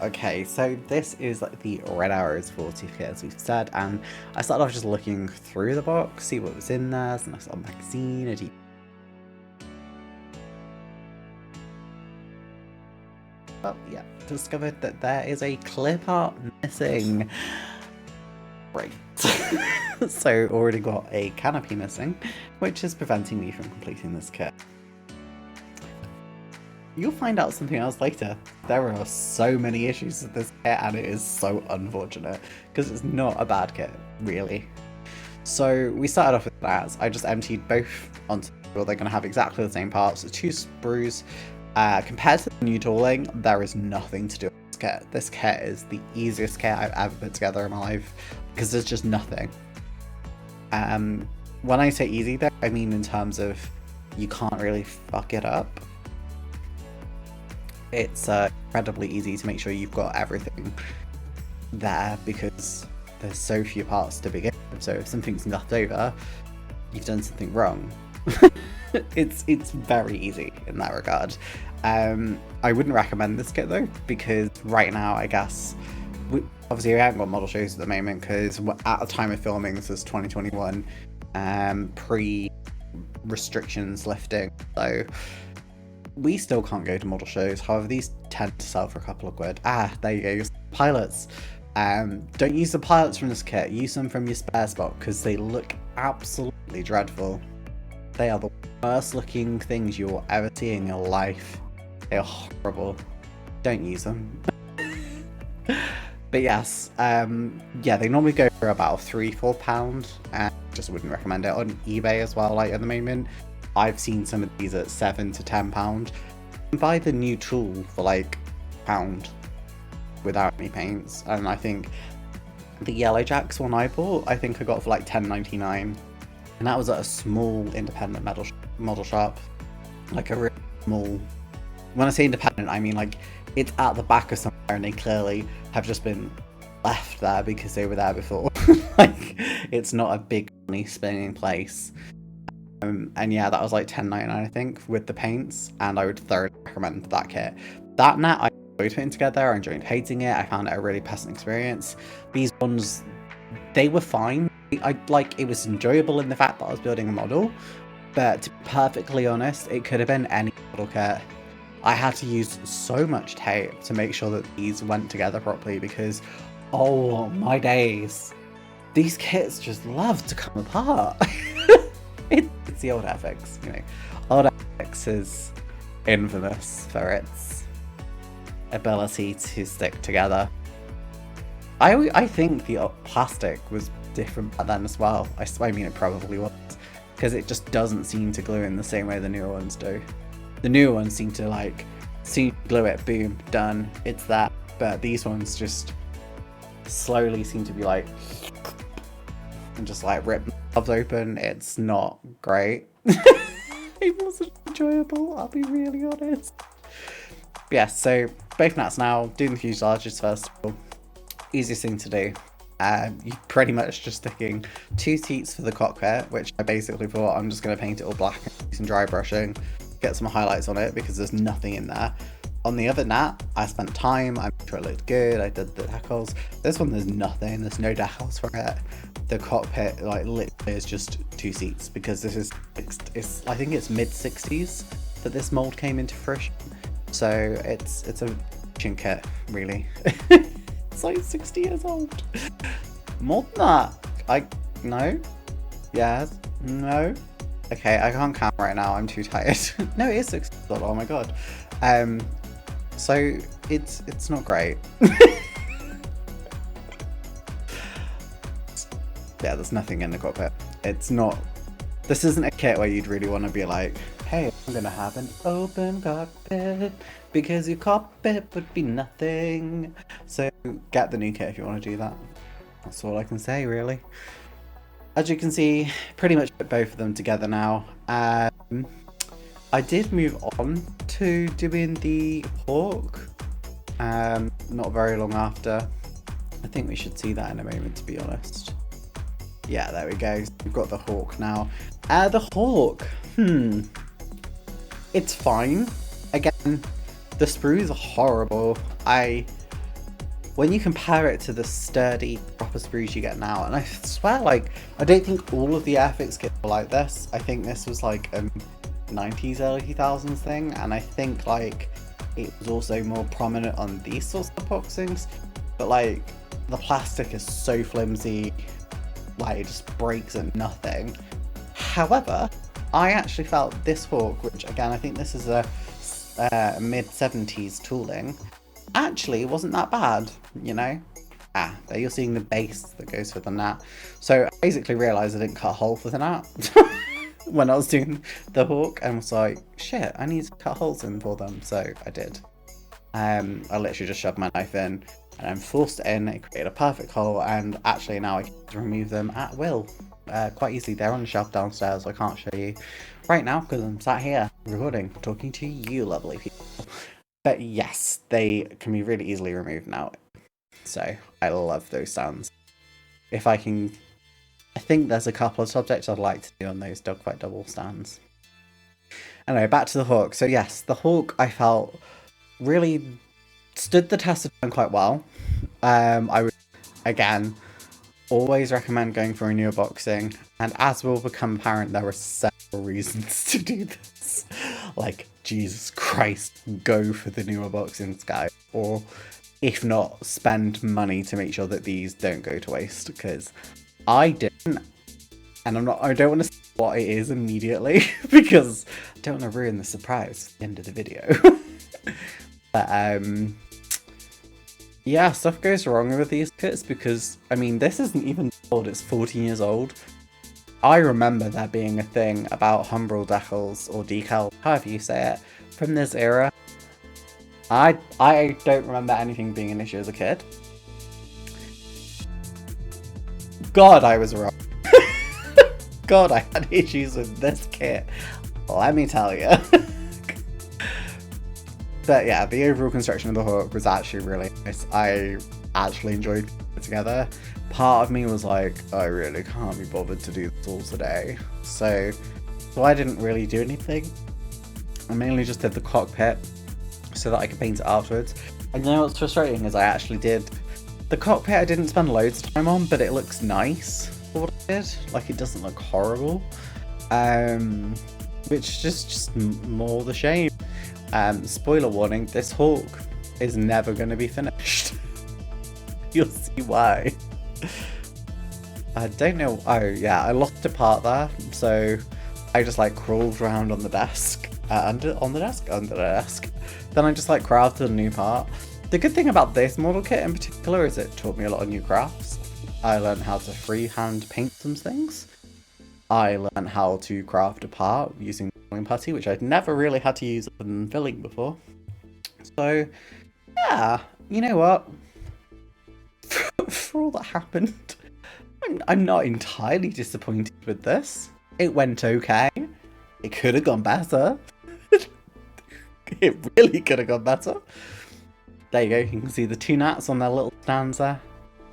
Okay, so this is like the Red Arrows 40 kit, as we've said, and I started off just looking through the box, see what was in there. It's a nice little magazine, a deep. Oh yeah, discovered that there is a clip art missing. Great. So already got a canopy missing, which is preventing me from completing this kit. You'll find out something else later. There are so many issues with this kit, and it is so unfortunate because it's not a bad kit, really. So we started off with that. I just emptied both onto the table. They're going to have exactly the same parts. The 2 sprues. Compared to the new tooling, there is nothing to do with this kit. This kit is the easiest kit I've ever put together in my life because there's just nothing. When I say easy though, I mean in terms of you can't really fuck it up. It's incredibly easy to make sure you've got everything there because there's so few parts to begin with. So if something's left over, you've done something wrong. It's very easy in that regard. I wouldn't recommend this kit though, because right now I guess obviously we haven't got model shows at the moment because at the time of filming this is 2021, pre restrictions lifting, so we still can't go to model shows. However, these tend to sell for a couple of quid. There you go, pilots. Don't use the pilots from this kit, use them from your spare spot because they look absolutely dreadful. They are the worst looking things you'll ever see in your life. They are horrible. Don't use them. But yes, yeah, they normally go for about £3-4, and just wouldn't recommend it on eBay as well. Like at the moment, I've seen some of these at £7 to £10. You can buy the new tool for like £1 without any paints, and I think the Yellow Jacks one I bought, I think I got for like £10.99, and that was at a small independent model shop, like a real small. When I say independent, I mean like it's at the back of somewhere, and they clearly have just been left there because they were there before. Like it's not a big money spending place. And yeah, that was like £10.99 I think with the paints, and I would thoroughly recommend that kit. That net I enjoyed putting together, I enjoyed painting it, I found it a really pleasant experience. These ones, they were fine. It was enjoyable in the fact that I was building a model, but to be perfectly honest, it could have been any model kit. I had to use so much tape to make sure that these went together properly because, oh my days, these kits just love to come apart. It's the old Airfix, you know. Old Airfix is infamous for its ability to stick together. I think the plastic was different back then as well. I mean, it probably was, because it just doesn't seem to glue in the same way the newer ones do. The newer ones seem to glue it, boom, done, it's that. But these ones just slowly seem to be like, and just like rip themselves open. It's not great. It wasn't enjoyable, I'll be really honest. But yeah, so both nats now, doing the fuselages first of all. Easiest thing to do. You're pretty much just sticking 2 seats for the cockpit, which I basically thought I'm just going to paint it all black and do some dry brushing, get some highlights on it because there's nothing in there. On the other nat, I spent time, I'm sure it looked good, I did the decals. This one there's nothing, there's no decals for it. The cockpit literally is just 2 seats because this is, I think it's mid-60s that this mold came into fruition. So it's a kit really. It's like 60 years old. More than that. No. Yes. No. Okay, I can't count right now, I'm too tired. No, it is 60 years old, oh my god. So it's not great. Yeah, there's nothing in the cockpit. This isn't a kit where you'd really want to be like, hey, I'm gonna have an open cockpit because your cockpit would be nothing. So get the new kit if you want to do that. That's all I can say, really. As you can see, pretty much put both of them together now. I did move on to doing the Hawk, not very long after. I think we should see that in a moment, to be honest. Yeah, there we go. We've got the Hawk now. The Hawk, it's fine. Again, the sprues are horrible. when you compare it to the sturdy proper sprues you get now, and I swear, like, I don't think all of the Airfix kits were like this. I think this was like a 90s, early 2000s thing, and I think like it was also more prominent on these sorts of boxings. But like, the plastic is so flimsy, like it just breaks at nothing. However, I actually felt this Hawk, which again I think this is a mid-70s tooling, actually wasn't that bad, you know? There you're seeing the base that goes for the nut. So I basically realised I didn't cut a hole for the nut when I was doing the Hawk, and was like, shit, I need to cut holes in for them, so I did. I literally just shoved my knife in, and then forced it in, it created a perfect hole, and actually now I can remove them at will. Quite easily. They're on the shelf downstairs, so I can't show you right now because I'm sat here recording, talking to you lovely people. But yes, they can be really easily removed now. So I love those stands. If I can, I think there's a couple of subjects I'd like to do on those dogfight double stands. Anyway, back to the Hawk. So yes, the Hawk I felt really stood the test of time quite well. I would, again, always recommend going for a newer boxing, and as will become apparent, there are several reasons to do this. Like, Jesus Christ, go for the newer boxings, guys, or if not, spend money to make sure that these don't go to waste, because I didn't, and I don't want to say what it is immediately because I don't want to ruin the surprise at the end of the video. But yeah, stuff goes wrong with these kits because, I mean, this isn't even old, it's 14 years old. I remember there being a thing about Humbrol Decals, or Decals, however you say it, from this era. I don't remember anything being an issue as a kid. God, I was wrong. God, I had issues with this kit. Let me tell you. But yeah, the overall construction of the Hawk was actually really nice. I actually enjoyed putting it together. Part of me was like, I really can't be bothered to do this all today. So I didn't really do anything. I mainly just did the cockpit so that I could paint it afterwards. And you know what's frustrating is I actually did the cockpit. I didn't spend loads of time on, but it looks nice for what I did. Like, it doesn't look horrible. Which is just more the shame. Spoiler warning, this Hawk is never going to be finished. You'll see why. I don't know. Oh yeah, I lost a part there, so I just like crawled around on the desk, under the desk. Then I just like crafted a new part. The good thing about this model kit in particular is it taught me a lot of new crafts. I learned how to freehand paint some things. I learned how to craft a part using putty, which I'd never really had to use other than filling before. So yeah, you know what? For all that happened, I'm not entirely disappointed with this. It went okay. It could have gone better. It really could have gone better. There you go, you can see the two gnats on their little stands there.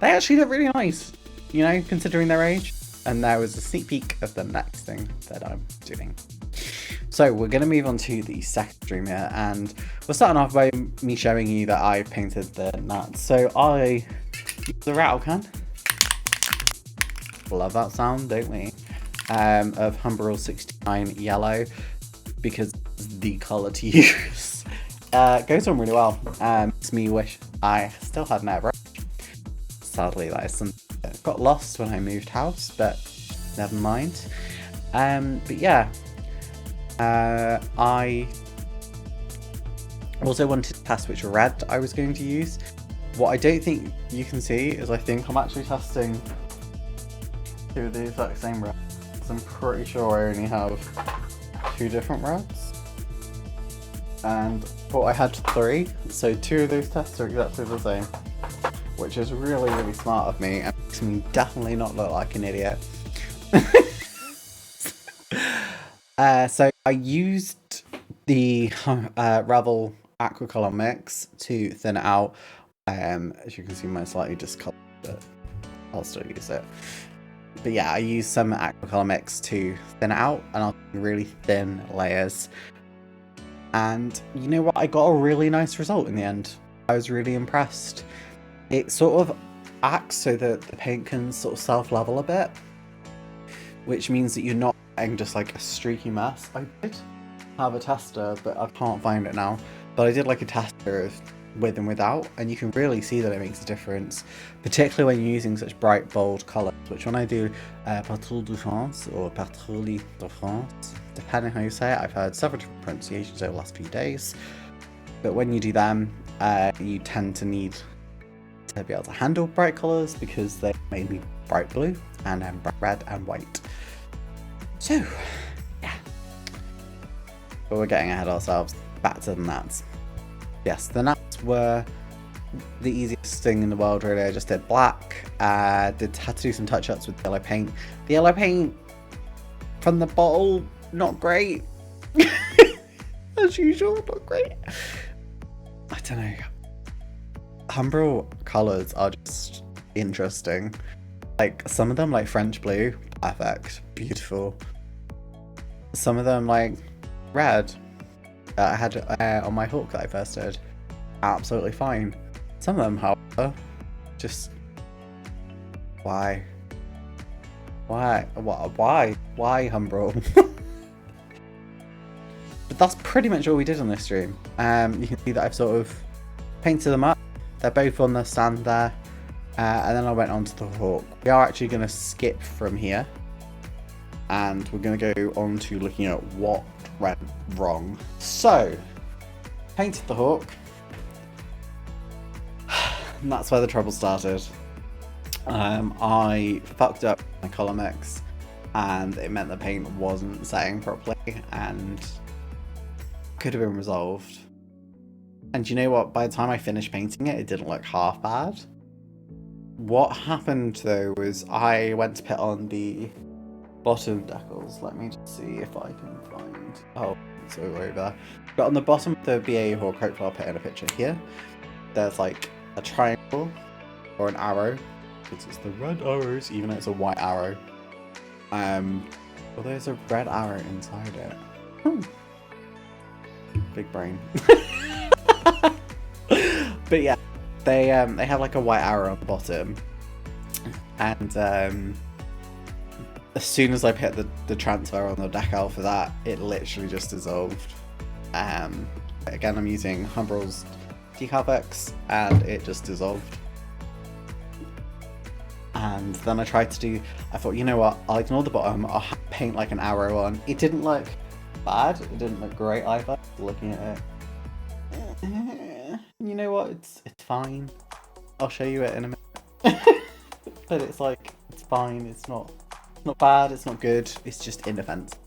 They actually look really nice, you know, considering their age. And there was a sneak peek of the next thing that I'm doing. So we're going to move on to the second stream here, and we're starting off by me showing you that I painted the nuts. So I used the rattle can. Love that sound, don't we? Of Humbrol 69 yellow, because it's the colour to use. Goes on really well. Makes me wish I still had an airbrush. Sadly, that is something that got lost when I moved house, but never mind. But yeah, I also wanted to test which red I was going to use. What I don't think you can see is I think I'm actually testing two of the exact same reds. So I'm pretty sure I only have two different reds. And but I had three, so two of those tests are exactly the same. Which is really, really smart of me and makes me definitely not look like an idiot. So I used the Revel Aquacolor mix to thin it out. As you can see, mine slightly discolored, but I'll still use it. But yeah, I used some Aquacolor mix to thin it out, and I'll do really thin layers. And you know what? I got a really nice result in the end. I was really impressed. it sort of acts so that the paint can sort of self-level a bit, which means that you're not getting just like a streaky mess. I did have a tester, but I can't find it now. But I did like a tester of with and without, and you can really see that it makes a difference, particularly when you're using such bright, bold colours, which when I do Patrouille de France or Patrouille de France, depending how you say it, I've heard several different pronunciations over the last few days, but when you do them, you tend to need to be able to handle bright colours because they made me bright blue and then bright red and white. So, yeah. But we're getting ahead of ourselves. Better than that. Yes, the nats were the easiest thing in the world, really. I just did black. Had to do some touch-ups with yellow paint. The yellow paint from the bottle, not great. As usual, not great. I don't know. Umbral colours are just interesting. Like, some of them, like French blue, perfect, beautiful. Some of them, like red, I had on my Hawk that I first did, absolutely fine. Some of them, however, just why Umbral? But that's pretty much all we did on this stream. You can see that I've sort of painted them up. They're both on the stand there. And then I went on to the Hawk. We are actually going to skip from here. And we're going to go on to looking at what went wrong. So, painted the Hawk. And that's where the trouble started. I fucked up my colour mix. And it meant the paint wasn't setting properly. And could have been resolved. And you know what? By the time I finished painting it, it didn't look half bad. What happened though was I went to put on the bottom decals. Let me just see if I can find. Oh, it's over there. But on the bottom of the BA Hawk, hopefully I'll put in a picture here. There's like a triangle or an arrow, because it's the red arrows, even though it's a white arrow. Well, there's a red arrow inside it. Big brain. But yeah, they have like a white arrow on the bottom, and as soon as I put the transfer on the decal for that, it literally just dissolved. Again, I'm using Umbral's Decals, and it just dissolved. And then I tried to do, I thought, you know what, I'll ignore the bottom, I'll paint like an arrow on. It didn't look bad, it didn't look great either, looking at it. You know what, it's fine. I'll show you it in a minute. But it's like, it's fine, it's not bad, it's not good, it's just inoffensive.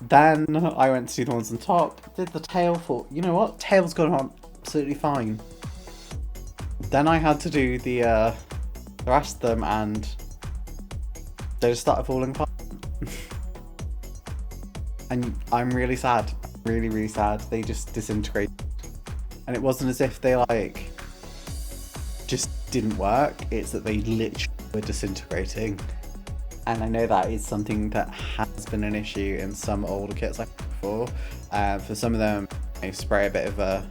Then I went to do the ones on top, did the tail, thought, you know what, tail's gone on absolutely fine. Then I had to do the rest of them, and they just started falling apart. And I'm really sad, really sad. They just disintegrated, and it wasn't as if they like just didn't work, it's that they literally were disintegrating. And I know that is something that has been an issue in some older kits like before. For some of them, I spray a bit of a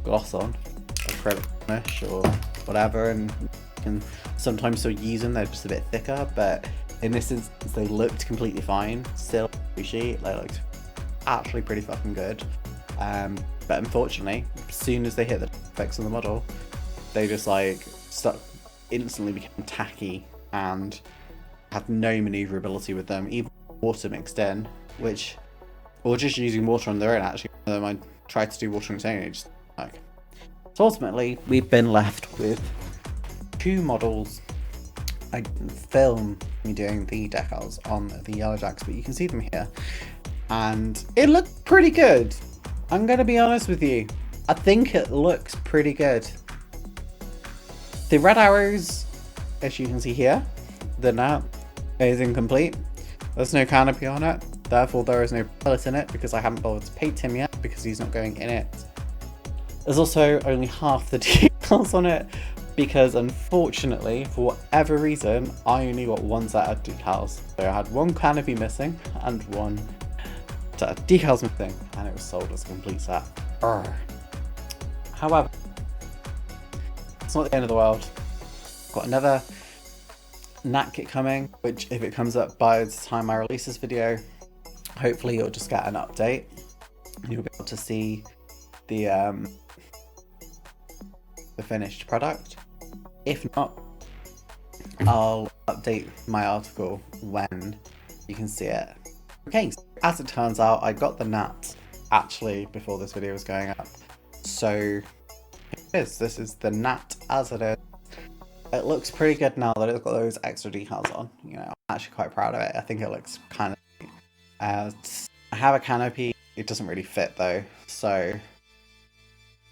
gloss on, acrylic finish or whatever, and you can sometimes still use them, they're just a bit thicker, but in this instance they looked completely fine. Still sheet, they looked actually pretty fucking good. But unfortunately, as soon as they hit the effects on the model, they just like instantly became tacky and had no maneuverability with them, even water mixed in, or just using water on their own. Actually, one of them I tried to do water on its own, it just like. So ultimately, we've been left with two models. I film me doing the decals on the Yellow Jacks, but you can see them here, and it looked pretty good. I'm gonna be honest with you, I think it looks pretty good. The red arrows, as you can see here, the nap is incomplete. There's no canopy on it, therefore there is no pellet in it because I haven't bothered to paint him yet because he's not going in it. There's also only half the decals on it because unfortunately, for whatever reason, I only got one set of decals. So I had one canopy missing and one set of decals missing, and it was sold as a complete set. However, it's not the end of the world. Got another Nat kit coming, which if it comes up by the time I release this video, hopefully you'll just get an update. You'll be able to see the finished product. If not, I'll update my article when you can see it. Okay, so as it turns out, I got the Nat actually before this video was going up. So here it is. This is the Nat as it is. It looks pretty good now that it's got those extra decals on. You know, I'm actually quite proud of it. I think it looks kind of neat. I have a canopy. It doesn't really fit though, so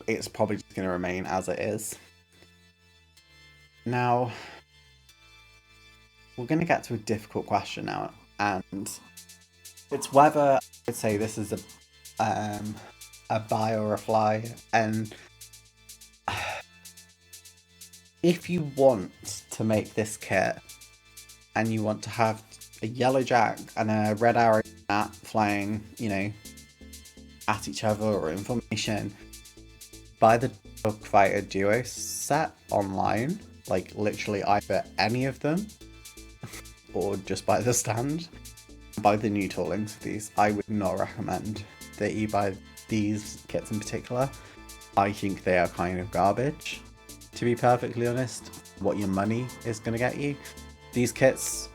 it's probably just going to remain as it is. Now, we're going to get to a difficult question now, and it's whether I would say this is a buy or a fly. And if you want to make this kit and you want to have a yellow jack and a red arrow Nat flying, you know, at each other or in formation, buy the Dogfighter Duo set online, like literally either any of them or just buy the stand. Buy the new toolings for these. I would not recommend that you buy these kits in particular. I think they are kind of garbage, to be perfectly honest. What your money is going to get you. These kits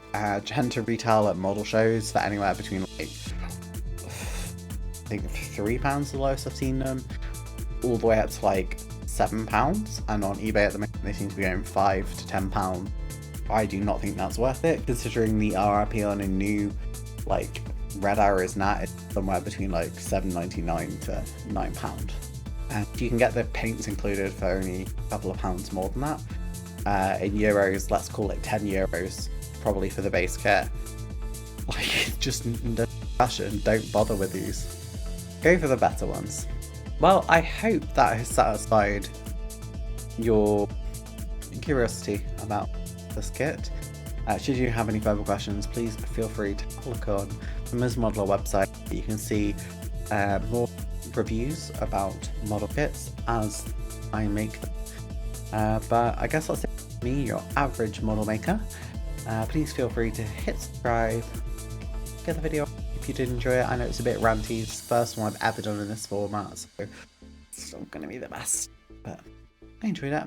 tend to retail at model shows for anywhere between like, I think £3 the lowest I've seen them, all the way up to like £7, and on eBay at the moment they seem to be going £5 to £10. I do not think that's worth it, considering the RRP on a new like Red Arrows Nat is somewhere between like £7.99 to £9. And you can get the paints included for only a couple of pounds more than that. In euros, let's call it 10 euros, probably for the base kit. Like, just no discussion, don't bother with these. Go for the better ones. Well, I hope that has satisfied your curiosity about this kit. Should you have any further questions, please feel free to have a look on the Ms. Modeler website. You can see more reviews about model kits as I make them. But I guess that's it for me, your average model maker. Please feel free to hit subscribe, give the video if you did enjoy it. I know it's a bit ranty, it's the first one I've ever done in this format, so it's not going to be the best, but I enjoyed it.